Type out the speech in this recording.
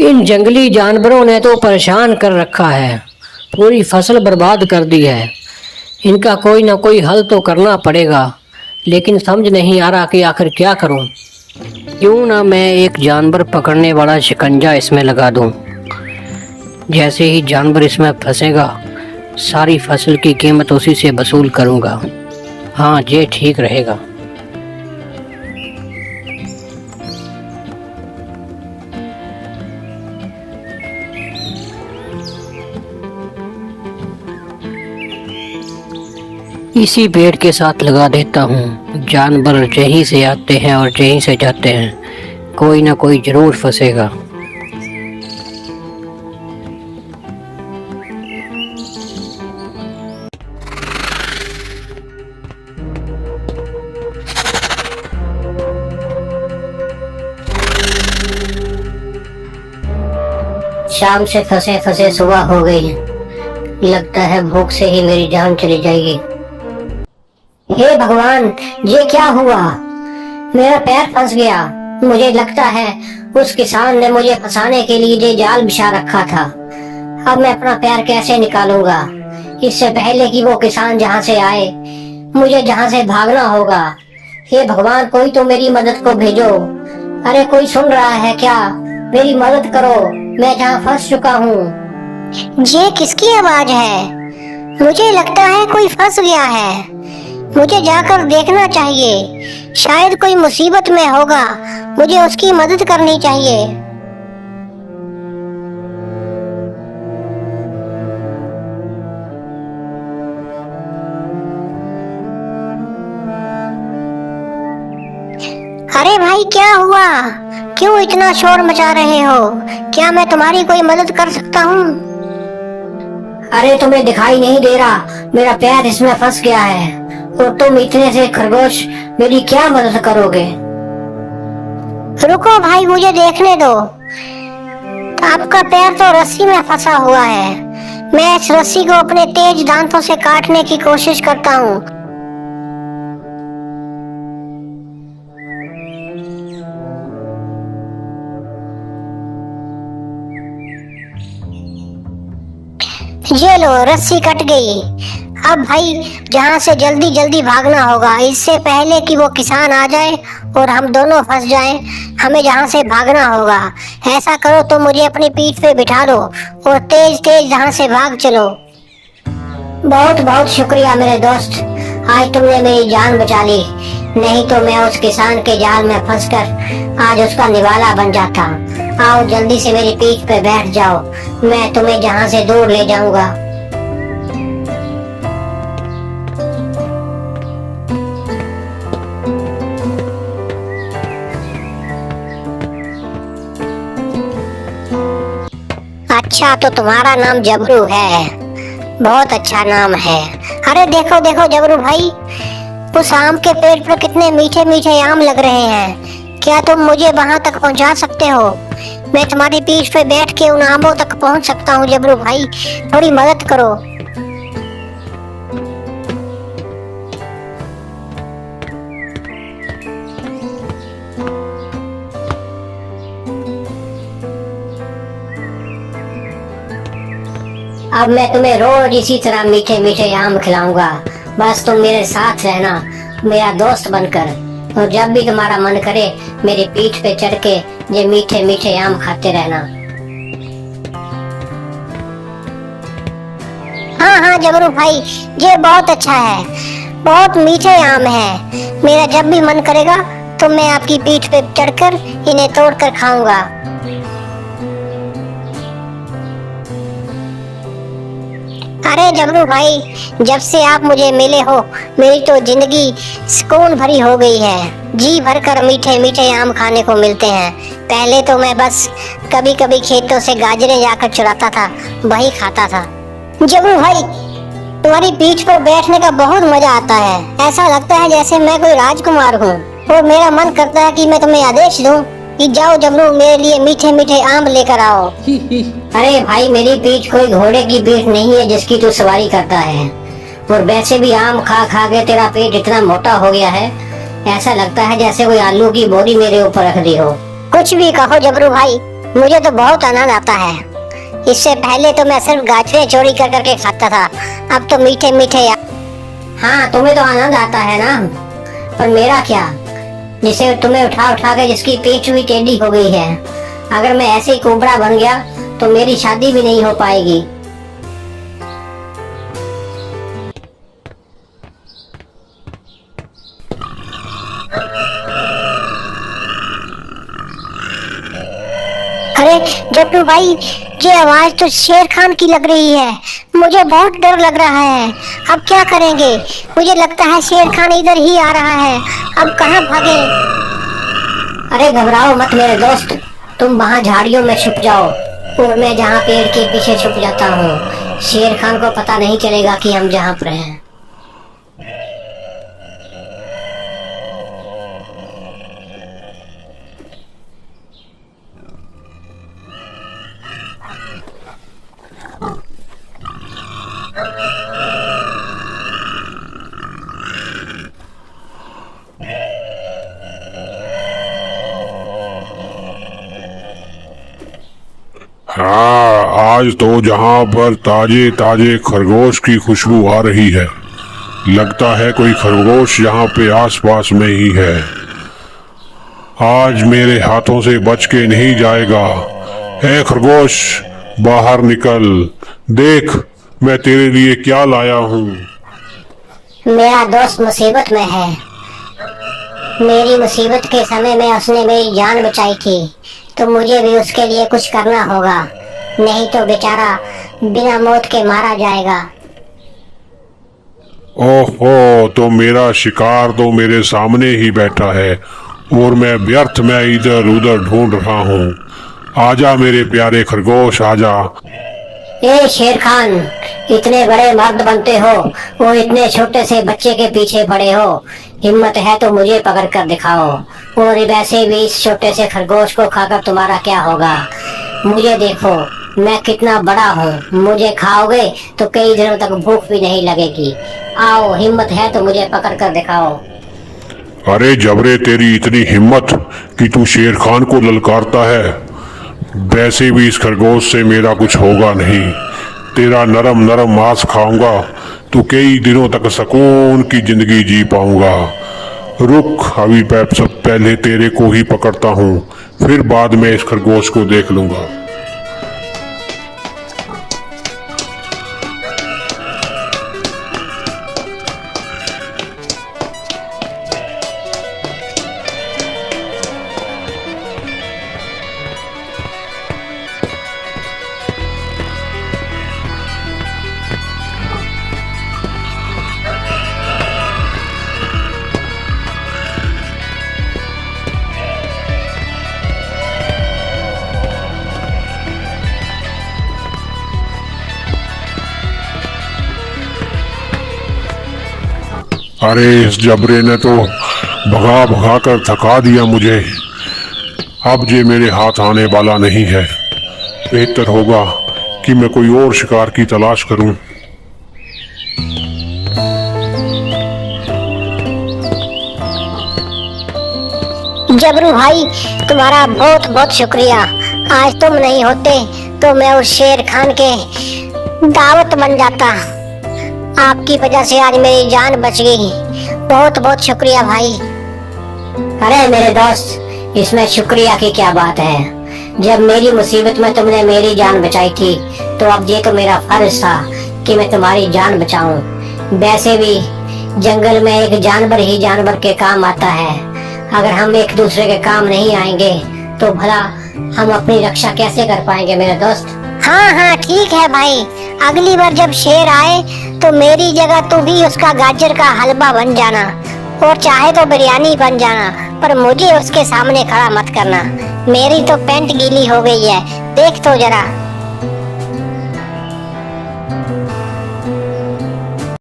इन जंगली जानवरों ने तो परेशान कर रखा है, पूरी फसल बर्बाद कर दी है। इनका कोई ना कोई हल तो करना पड़ेगा, लेकिन समझ नहीं आ रहा कि आखिर क्या करूं। क्यों ना मैं एक जानवर पकड़ने वाला शिकंजा इसमें लगा दूं। जैसे ही जानवर इसमें फंसेगा, सारी फसल की कीमत उसी से वसूल करूंगा। हाँ, ये ठीक रहेगा। इसी पेड़ के साथ लगा देता हूँ। जानवर यहीं से आते हैं और यहीं से जाते हैं, कोई ना कोई जरूर फंसेगा। शाम से फंसे फंसे सुबह हो गई। लगता है भूख से ही मेरी जान चली जाएगी। हे भगवान, ये क्या हुआ? मेरा पैर फंस गया। मुझे लगता है उस किसान ने मुझे फंसाने के लिए ये जाल बिछा रखा था। अब मैं अपना पैर कैसे निकालूंगा? इससे पहले कि वो किसान जहाँ से आए, मुझे जहाँ से भागना होगा। हे भगवान, कोई तो मेरी मदद को भेजो। अरे कोई सुन रहा है क्या? मेरी मदद करो, मैं जहाँ फंस चुका हूँ। ये किसकी आवाज है? मुझे लगता है कोई फंस गया है। मुझे जाकर देखना चाहिए। शायद कोई मुसीबत में होगा। मुझे उसकी मदद करनी चाहिए। अरे भाई, क्या हुआ? क्यों इतना शोर मचा रहे हो? क्या मैं तुम्हारी कोई मदद कर सकता हूँ? अरे तुम्हें दिखाई नहीं दे रहा? मेरा पैर इसमें फंस गया है और तुम इतने से खरगोश मेरी क्या मदद करोगे? रुको भाई, मुझे देखने दो। आपका पैर तो रस्सी में फंसा हुआ है। मैं इस रस्सी को अपने तेज दांतों से काटने की कोशिश करता हूँ। ये लो, रस्सी कट गई। अब भाई जहाँ से जल्दी जल्दी भागना होगा, इससे पहले कि वो किसान आ जाए और हम दोनों फंस जाएं। हमें जहाँ से भागना होगा। ऐसा करो तो मुझे अपनी पीठ पे बिठा लो और तेज तेज यहाँ से भाग चलो। बहुत बहुत शुक्रिया मेरे दोस्त, आज तुमने मेरी जान बचा ली। नहीं तो मैं उस किसान के जाल में फंसकर आज उसका निवाला बन जाता। आओ जल्दी से मेरी पीठ पे बैठ जाओ, मैं तुम्हें जहाँ से दूर ले जाऊंगा। अच्छा, तो तुम्हारा नाम जबरू है। बहुत अच्छा नाम है। अरे देखो देखो जबरू भाई, उस आम के पेड़ पर कितने मीठे मीठे आम लग रहे हैं। क्या तुम मुझे वहां तक पहुंचा सकते हो? मैं तुम्हारी पीठ पे बैठ के उन आमों तक पहुंच सकता हूँ। जबरू भाई, थोड़ी मदद करो। अब मैं तुम्हें रोज इसी तरह मीठे मीठे आम खिलाऊंगा। बस तुम मेरे साथ रहना, मेरा दोस्त बनकर। और जब भी तुम्हारा मन करे, मेरी पीठ पे चढ़ के ये मीठे मीठे आम खाते रहना। हाँ हाँ जबरू भाई, ये बहुत अच्छा है। बहुत मीठे आम है। मेरा जब भी मन करेगा तो मैं आपकी पीठ पे चढ़कर इन्हें तोड़कर खाऊंगा। अरे जबरू भाई, जब से आप मुझे मिले हो, मेरी तो जिंदगी सुकून भरी हो गई है। जी भरकर मीठे मीठे आम खाने को मिलते हैं। पहले तो मैं बस कभी कभी खेतों से गाजरें जाकर चुराता था, वही खाता था। जबरू भाई, तुम्हारी पीठ पर बैठने का बहुत मजा आता है। ऐसा लगता है जैसे मैं कोई राजकुमार हूँ और मेरा मन करता है कि मैं तुम्हें आदेश दूं कि जाओ जबरू, मेरे लिए मीठे मीठे आम लेकर आओ। अरे भाई, मेरी पीठ कोई घोड़े की पीठ नहीं है जिसकी तू सवारी करता है। और वैसे भी आम खा खा के तेरा पेट इतना मोटा हो गया है, ऐसा लगता है जैसे कोई आलू की बोरी मेरे ऊपर रख दी हो। कुछ भी कहो जबरू भाई, मुझे तो बहुत आनंद आता है। इससे पहले तो मैं सिर्फ गाजरें चोरी कर करके खाता था, अब तो मीठे मीठे। हाँ, तुम्हें तो आनंद आता है ना, पर मेरा क्या, जिसे तुम्हें उठा उठा के जिसकी पीठ हुई टेढ़ी हो गई है। अगर मैं ऐसे ही कुबड़ा बन गया तो मेरी शादी भी नहीं हो पाएगी। अरे जब्बू भाई, ये आवाज तो शेर खान की लग रही है। मुझे बहुत डर लग रहा है। अब क्या करेंगे? मुझे लगता है शेर खान इधर ही आ रहा है। अब कहाँ भागे? अरे घबराओ मत मेरे दोस्त, तुम वहाँ झाड़ियों में छुप जाओ और मैं जहाँ पेड़ के पीछे छुप जाता हूँ। शेर खान को पता नहीं चलेगा कि हम जहाँ पर हैं। हाँ, आज तो जहाँ पर ताजे ताजे खरगोश की खुशबू आ रही है, लगता है कोई खरगोश यहाँ पे आसपास में ही है। आज मेरे हाथों से बच के नहीं जाएगा। ए खरगोश, बाहर निकल, देख मैं तेरे लिए क्या लाया हूँ। मेरा दोस्त मुसीबत में है। मेरी मुसीबत के समय में उसने मेरी जान बचाई थी, तो मुझे भी उसके लिए कुछ करना होगा, नहीं तो बेचारा बिना मौत के मारा जाएगा। ओहो, तो मेरा शिकार तो मेरे सामने ही बैठा है और मैं व्यर्थ में इधर उधर ढूंढ रहा हूँ। आजा मेरे प्यारे खरगोश, आजा। ए शेर खान, इतने बड़े मर्द बनते हो वो इतने छोटे से बच्चे के पीछे पड़े हो। हिम्मत है तो मुझे पकड़ कर दिखाओ, और वैसे भी इस छोटे से खरगोश को खाकर तुम्हारा क्या होगा। मुझे देखो, मैं कितना बड़ा हूँ। मुझे खाओगे तो कई दिनों तक भूख भी नहीं लगेगी। आओ, हिम्मत है तो मुझे पकड़ कर दिखाओ। अरे जबरे, तेरी इतनी हिम्मत कि तू शेर खान को ललकारता है। वैसे भी इस खरगोश से मेरा कुछ होगा नहीं। तेरा नरम नरम मांस खाऊंगा तो कई दिनों तक सुकून की जिंदगी जी पाऊंगा। रुक, अभी सब पहले तेरे को ही पकड़ता हूँ, फिर बाद में इस खरगोश को देख लूंगा। अरे इस जबरे ने तो भगा भगा कर थका दिया मुझे। अब ये मेरे हाथ आने वाला नहीं है। बेहतर होगा कि मैं कोई और शिकार की तलाश करूं। जबरू भाई, तुम्हारा बहुत बहुत शुक्रिया। आज तुम नहीं होते तो मैं उस शेर खान के दावत बन जाता। आपकी वजह से आज मेरी जान बच गई। बहुत बहुत शुक्रिया भाई। अरे मेरे दोस्त, इसमें शुक्रिया की क्या बात है। जब मेरी मुसीबत में तुमने मेरी जान बचाई थी, तो अब ये तो मेरा फर्ज था कि मैं तुम्हारी जान बचाऊं। वैसे भी जंगल में एक जानवर ही जानवर के काम आता है। अगर हम एक दूसरे के काम नहीं आएंगे तो भला हम अपनी रक्षा कैसे कर पाएंगे मेरे दोस्त। हाँ हाँ ठीक है भाई, अगली बार जब शेर आए तो मेरी जगह तू भी उसका गाजर का हलवा बन जाना, और चाहे तो बिरयानी बन जाना, पर मुझे उसके सामने खड़ा मत करना। मेरी तो पैंट गीली हो गई है, देख तो जरा।